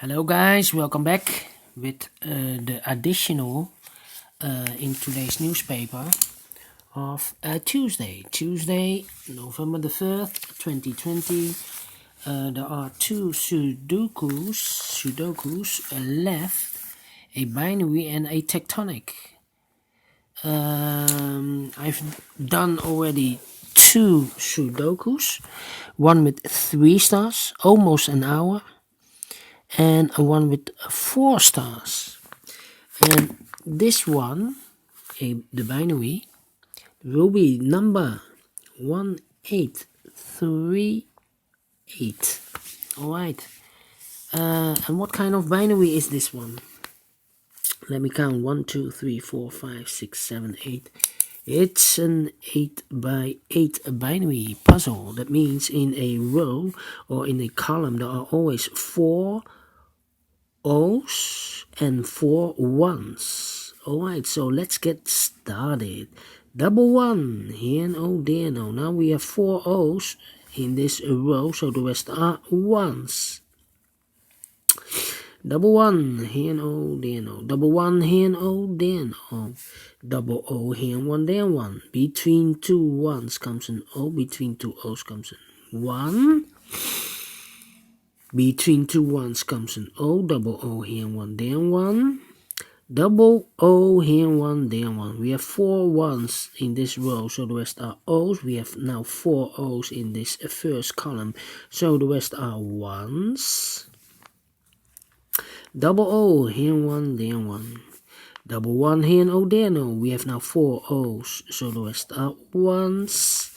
Hello guys, welcome back with the additional in today's newspaper of Tuesday, November the 3rd, 2020. There are two Sudokus left, a binary and a tectonic. I've done already two Sudokus, one with 3 stars, almost an hour, and one with 4 stars. And this one, the binary, will be number 1838. Alright. And what kind of binary is this one? Let me count. 1, 2, 3, 4, 5, 6, 7, 8. It's an 8 by 8 binary puzzle. That means in a row or in a column there are always 4 O's and 4 1's. Alright, so let's get started. Double 1, here and O, there and O. Now we have 4 O's in this row, so the rest are 1's. Double 1, here and O, there and O. Double 1, here and O, there and O. Double O, here and 1, there and 1. Between 2 1's comes an O, between 2 O's comes an 1. Between 2 1's comes an O, double O here and 1 there and 1. Double O here and 1 there and 1. We have 4 1's in this row, so the rest are O's. We have now 4 O's in this first column, so the rest are 1's. Double O here and 1 there and 1. Double 1 here and O there and O. We have now 4 O's, so the rest are 1's.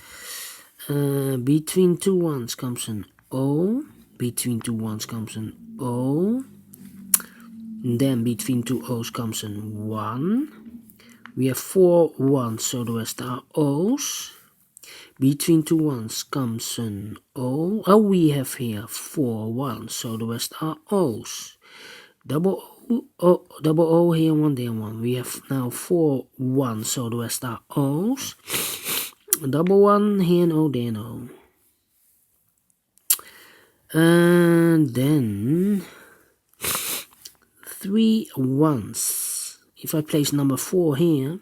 Between 2 1's comes an O. Between 2 1's comes an O. And then between 2 O's comes an 1. We have 4 1's, so the rest are O's. Between 2 1's comes an O. Oh, we have here 4 1's, so the rest are O's. Double O here, 1 there, 1. We have now 4 1's, so the rest are O's. Double 1 here and O there and O. And then 3 1's. If I place number 4 here,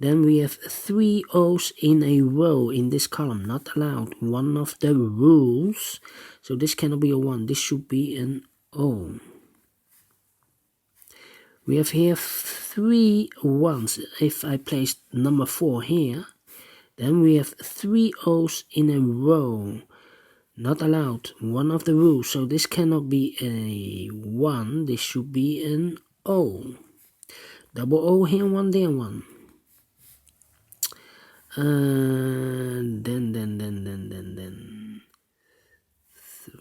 then we have 3 O's in a row in this column. Not allowed. One of the rules. So this cannot be a 1. This should be an O. We have here 3 1's. If I place number 4 here, then we have 3 O's in a row. Not allowed. One of the rules. So this cannot be a 1. This should be an O. Double O here, 1 there, 1. Then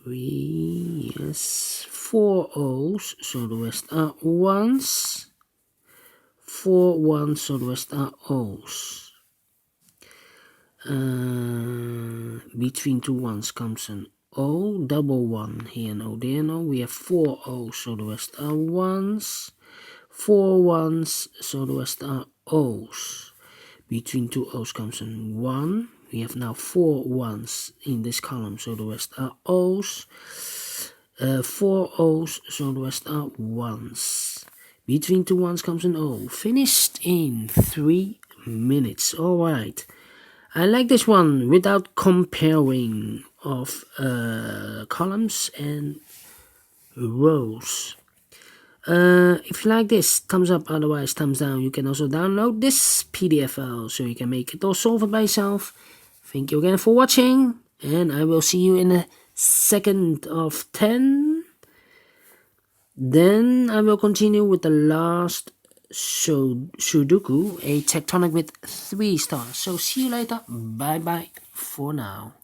3, yes, 4 O's, so the rest are 1's. 4 1's, so the rest are O's. Between 2 1's comes an O, double 1 here and O there and O. We have 4 O's, so the rest are 1's. 4 1's, so the rest are O's. Between 2 O's comes an 1. We have now 4 1's in this column, so the rest are O's. 4 O's, so the rest are 1's. Between 2 1's comes an O. Finished in 3 minutes. Alright. I like this one without comparing of columns and rows. If you like this, thumbs up, otherwise thumbs down. You can also download this PDF file so you can make it or solve it by yourself. Thank you again for watching, and I will see you in a second of 10. Then I will continue with the last Sudoku, a tectonic with 3 stars. So see you later. Bye bye for now.